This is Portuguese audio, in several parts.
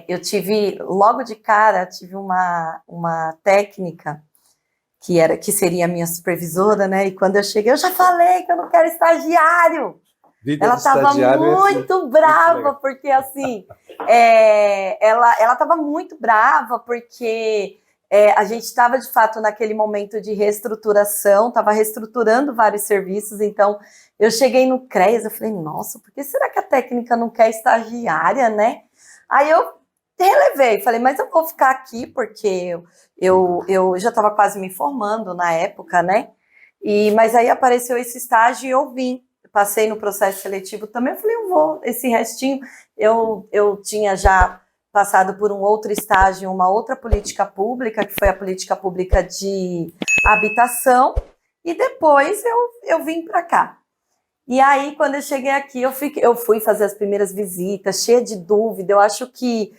Eu tive, logo de cara, tive uma técnica que seria a minha supervisora, né? E quando eu cheguei, eu já falei que eu não quero estagiário. Vida Ela de estava estagiário é assim. muito brava, porque assim, ela estava muito brava, porque a gente estava de fato naquele momento de reestruturação, estava reestruturando vários serviços, então eu cheguei no CREAS, eu falei, nossa, por que será que a técnica não quer estagiária, né? Aí eu relevei, falei, mas eu vou ficar aqui, porque eu já estava quase me formando na época, né? Mas aí apareceu esse estágio e eu vim. Passei no processo seletivo também, eu falei, eu vou, esse restinho, eu tinha já passado por um outro estágio, uma outra política pública, que foi a política pública de habitação, e depois eu vim para cá. E aí, quando eu cheguei aqui, eu fui fazer as primeiras visitas, cheia de dúvida. Eu acho que,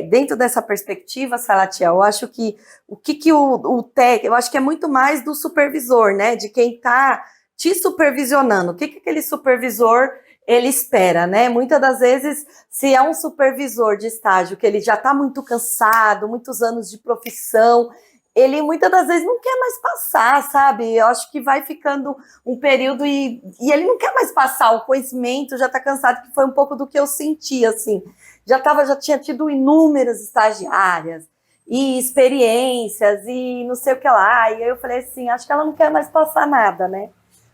dentro dessa perspectiva, Salatiel, eu acho que o técnico, eu acho que é muito mais do supervisor, né? De quem está te supervisionando. O que aquele supervisor ele espera, né? Muitas das vezes, se é um supervisor de estágio que ele já está muito cansado, muitos anos de profissão, ele muitas das vezes não quer mais passar, sabe? Eu acho que vai ficando um período e ele não quer mais passar o conhecimento, já está cansado, que foi um pouco do que eu senti, assim. Já tinha tido inúmeras estagiárias e experiências e não sei o que lá. E aí eu falei assim, acho que ela não quer mais passar nada, né?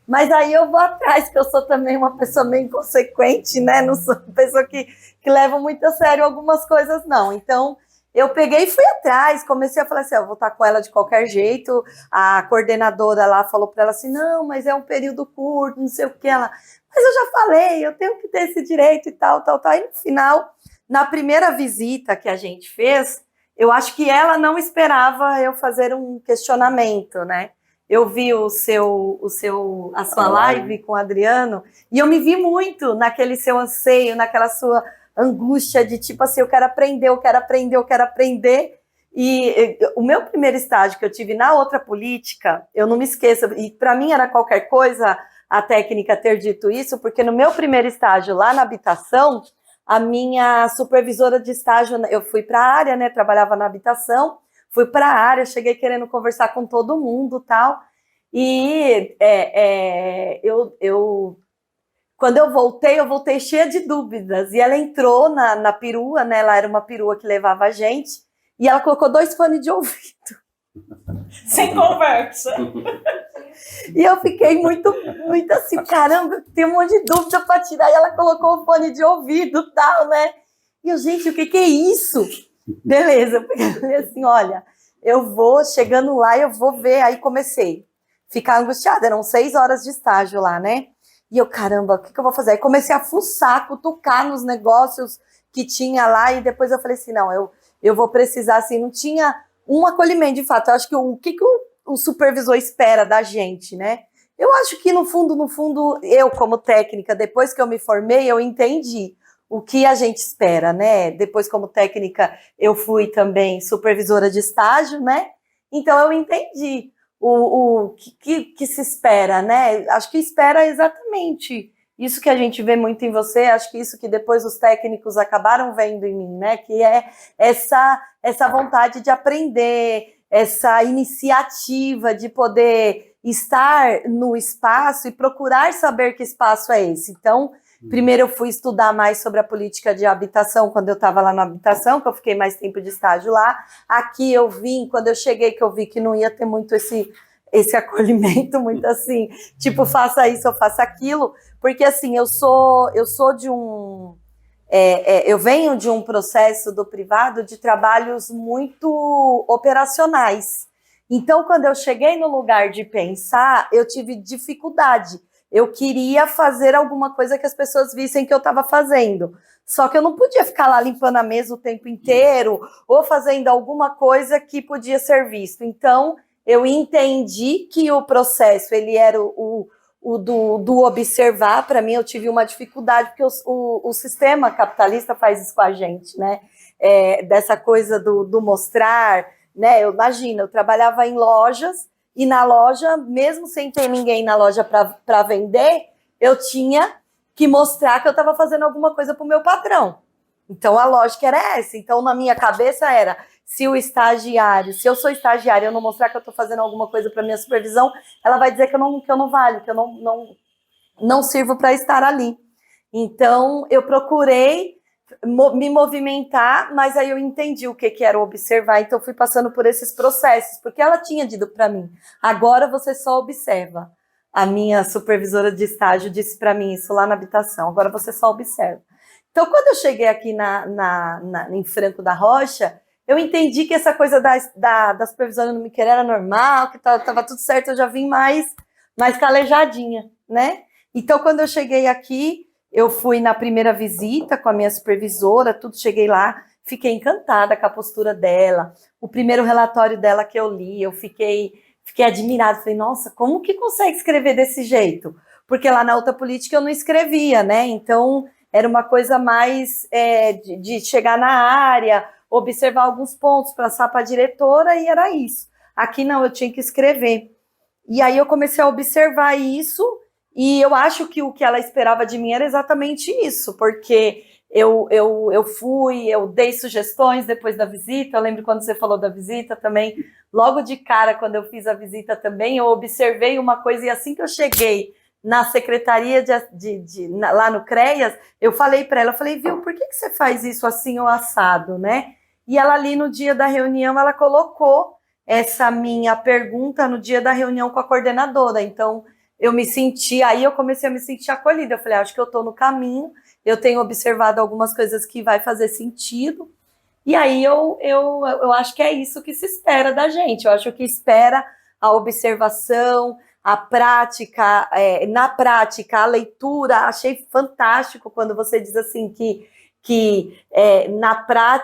Mas aí eu vou atrás, que eu sou também uma pessoa meio inconsequente, né? Não sou uma pessoa que leva muito a sério algumas coisas, não. Então, eu peguei e fui atrás, comecei a falar assim, eu vou estar com ela de qualquer jeito. A coordenadora lá falou para ela assim, não, mas é um período curto, não sei o que. Ela, mas eu já falei, eu tenho que ter esse direito e tal, tal, tal. E no final, na primeira visita que a gente fez, eu acho que ela não esperava eu fazer um questionamento, né? Eu vi a sua live com o Adriano, e eu me vi muito naquele seu anseio, naquela sua angústia de tipo assim, eu quero aprender, eu quero aprender, eu quero aprender. E o meu primeiro estágio que eu tive na outra política, eu não me esqueço, e para mim era qualquer coisa a técnica ter dito isso, porque no meu primeiro estágio lá na habitação, a minha supervisora de estágio, eu fui para a área, né, trabalhava na habitação, fui para a área, cheguei querendo conversar com todo mundo, tal, e quando eu voltei cheia de dúvidas, e ela entrou na perua, né, ela era uma perua que levava a gente, e ela colocou 2 fones de ouvido. Sem conversa. E eu fiquei muito assim, caramba, tem um monte de dúvida para tirar, e ela colocou o fone de ouvido e tal, né, e eu, gente, o que é isso? Beleza, eu falei assim, olha, eu vou, chegando lá, eu vou ver, aí comecei a ficar angustiada, eram 6 horas de estágio lá, né, e eu, caramba, o que eu vou fazer? Aí comecei a fuçar, cutucar nos negócios que tinha lá, e depois eu falei assim, não, eu vou precisar, assim, não tinha um acolhimento, de fato, eu acho que o que o supervisor espera da gente, né, eu acho que no fundo, eu como técnica, depois que eu me formei, eu entendi o que a gente espera, né? Depois, como técnica, eu fui também supervisora de estágio, né? Então, eu entendi o que se espera, né? Acho que espera exatamente isso que a gente vê muito em você, acho que isso que depois os técnicos acabaram vendo em mim, né? Que é essa vontade de aprender, essa iniciativa de poder estar no espaço e procurar saber que espaço é esse. Então, primeiro eu fui estudar mais sobre a política de habitação quando eu estava lá na habitação, que eu fiquei mais tempo de estágio lá. Aqui eu vim, quando eu cheguei, que eu vi que não ia ter muito esse acolhimento, muito assim, tipo, faça isso ou faça aquilo, porque assim, eu sou de um... eu venho de um processo do privado de trabalhos muito operacionais. Então, quando eu cheguei no lugar de pensar, eu tive dificuldade. Eu queria fazer alguma coisa que as pessoas vissem que eu estava fazendo. Só que eu não podia ficar lá limpando a mesa o tempo inteiro ou fazendo alguma coisa que podia ser visto. Então, eu entendi que o processo ele era o do observar. Para mim, eu tive uma dificuldade, porque o sistema capitalista faz isso com a gente, né? Dessa coisa do mostrar, né? Eu imagino, eu trabalhava em lojas, e na loja, mesmo sem ter ninguém na loja para vender, eu tinha que mostrar que eu estava fazendo alguma coisa para o meu patrão. Então, a lógica era essa. Então, na minha cabeça era, se eu sou estagiária, eu não mostrar que eu estou fazendo alguma coisa para minha supervisão, ela vai dizer que eu não valho, que eu não sirvo para estar ali. Então, eu procurei me movimentar, mas aí eu entendi o que era observar, então eu fui passando por esses processos, porque ela tinha dito para mim, agora você só observa. A minha supervisora de estágio disse para mim isso lá na habitação, agora você só observa. Então, quando eu cheguei aqui em Franco da Rocha, eu entendi que essa coisa da supervisora não me querer era normal, que estava tudo certo, eu já vim mais calejadinha, né? Então, quando eu cheguei aqui, eu fui na primeira visita com a minha supervisora, cheguei lá, fiquei encantada com a postura dela. O primeiro relatório dela que eu li, eu fiquei admirada. Falei, nossa, como que consegue escrever desse jeito? Porque lá na outra política eu não escrevia, né? Então, era uma coisa mais de chegar na área, observar alguns pontos, passar para a diretora e era isso. Aqui não, eu tinha que escrever. E aí eu comecei a observar isso. E eu acho que o que ela esperava de mim era exatamente isso, porque eu dei sugestões depois da visita, eu lembro quando você falou da visita também, logo de cara, quando eu fiz a visita também, eu observei uma coisa, e assim que eu cheguei na secretaria lá no CREAS, eu falei para ela, viu, por que você faz isso assim ou assado, né? E ela ali no dia da reunião, ela colocou essa minha pergunta no dia da reunião com a coordenadora, então aí eu comecei a me sentir acolhida. Eu falei, acho que eu estou no caminho, eu tenho observado algumas coisas que vai fazer sentido, e aí eu acho que é isso que se espera da gente. Eu acho que espera a observação, a prática, na prática, a leitura. Achei fantástico quando você diz assim que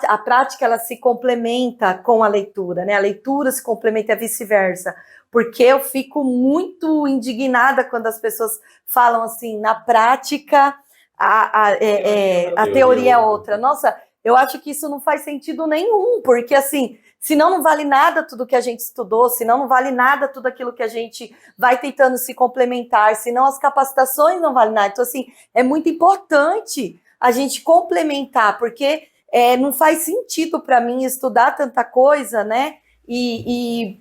a prática ela se complementa com a leitura, né? A leitura se complementa e vice-versa. Porque eu fico muito indignada quando as pessoas falam assim, na prática, a teoria é outra. Nossa, eu acho que isso não faz sentido nenhum, porque assim, senão não vale nada tudo que a gente estudou, senão não vale nada tudo aquilo que a gente vai tentando se complementar, senão as capacitações não valem nada. Então, assim, é muito importante a gente complementar, porque não faz sentido para mim estudar tanta coisa, né? E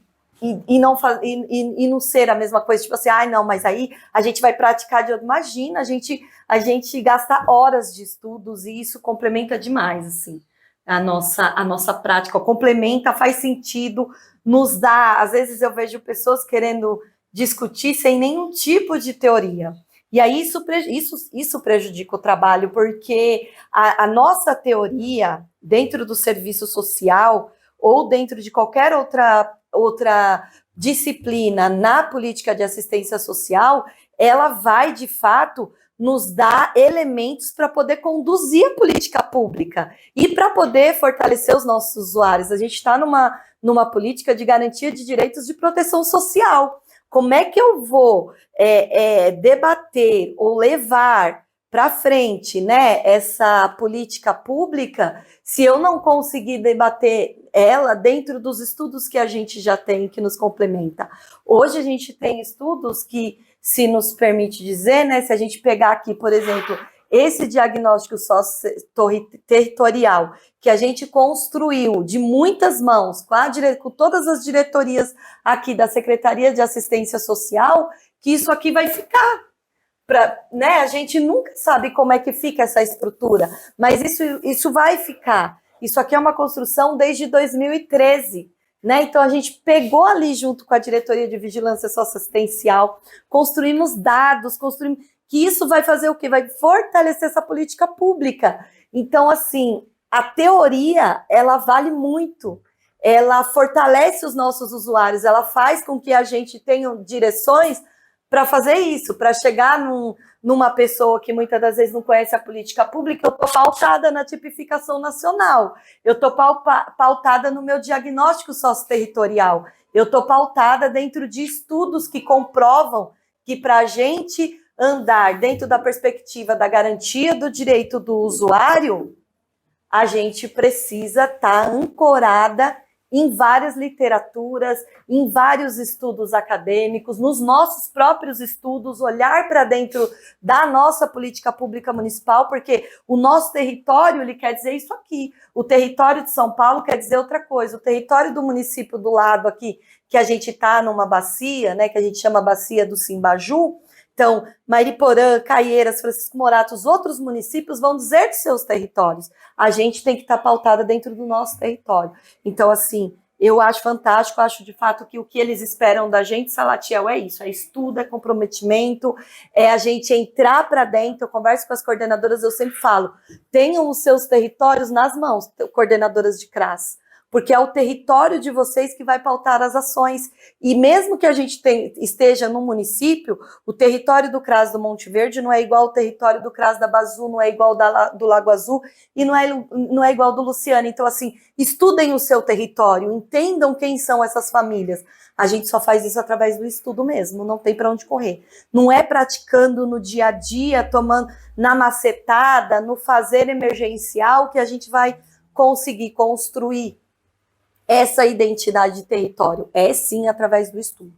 não ser a mesma coisa, tipo assim, não, mas aí a gente vai praticar de outro. Imagina, a gente gasta horas de estudos e isso complementa demais, assim, a nossa prática, complementa, faz sentido, nos dá, às vezes eu vejo pessoas querendo discutir sem nenhum tipo de teoria, e aí isso prejudica o trabalho, porque a nossa teoria, dentro do serviço social, ou dentro de qualquer outra disciplina na política de assistência social, ela vai, de fato, nos dar elementos para poder conduzir a política pública e para poder fortalecer os nossos usuários. A gente está numa política de garantia de direitos de proteção social. Como é que eu vou debater ou levar para frente, né, essa política pública, se eu não conseguir debater ela dentro dos estudos que a gente já tem, que nos complementa? Hoje a gente tem estudos que, se nos permite dizer, né, se a gente pegar aqui, por exemplo, esse diagnóstico socio-territorial que a gente construiu de muitas mãos, com todas as diretorias aqui da Secretaria de Assistência Social, que isso aqui vai ficar. Né? A gente nunca sabe como é que fica essa estrutura, mas isso vai ficar. Isso aqui é uma construção desde 2013, né? Então a gente pegou ali junto com a Diretoria de Vigilância Socioassistencial, construímos dados, que isso vai fazer o quê? Vai fortalecer essa política pública. Então, assim, a teoria, ela vale muito, ela fortalece os nossos usuários, ela faz com que a gente tenha direções para fazer isso, para chegar numa pessoa que muitas das vezes não conhece a política pública. Eu estou pautada na tipificação nacional, eu estou pautada no meu diagnóstico socioterritorial, eu estou pautada dentro de estudos que comprovam que para a gente andar dentro da perspectiva da garantia do direito do usuário, a gente precisa estar ancorada em várias literaturas, em vários estudos acadêmicos, nos nossos próprios estudos, olhar para dentro da nossa política pública municipal, porque o nosso território, ele quer dizer isso aqui, o território de São Paulo quer dizer outra coisa, o território do município do lado aqui, que a gente está numa bacia, né, que a gente chama Bacia do Simbaju. Então, Mariporã, Caieiras, Francisco Morato, os outros municípios vão dizer dos seus territórios. A gente tem que estar pautada dentro do nosso território. Então, assim, eu acho fantástico, acho de fato que o que eles esperam da gente, Salatiel, é isso, é estudo, é comprometimento, é a gente entrar para dentro. Eu converso com as coordenadoras, eu sempre falo, tenham os seus territórios nas mãos, coordenadoras de CRAS, porque é o território de vocês que vai pautar as ações. E mesmo que a gente esteja no município, o território do CRAS do Monte Verde não é igual ao território do CRAS da Bazu, não é igual do Lago Azul e não é igual do Luciano. Então, assim, estudem o seu território, entendam quem são essas famílias. A gente só faz isso através do estudo mesmo, não tem para onde correr. Não é praticando no dia a dia, tomando na macetada, no fazer emergencial, que a gente vai conseguir construir essa identidade de território. É sim através do estudo.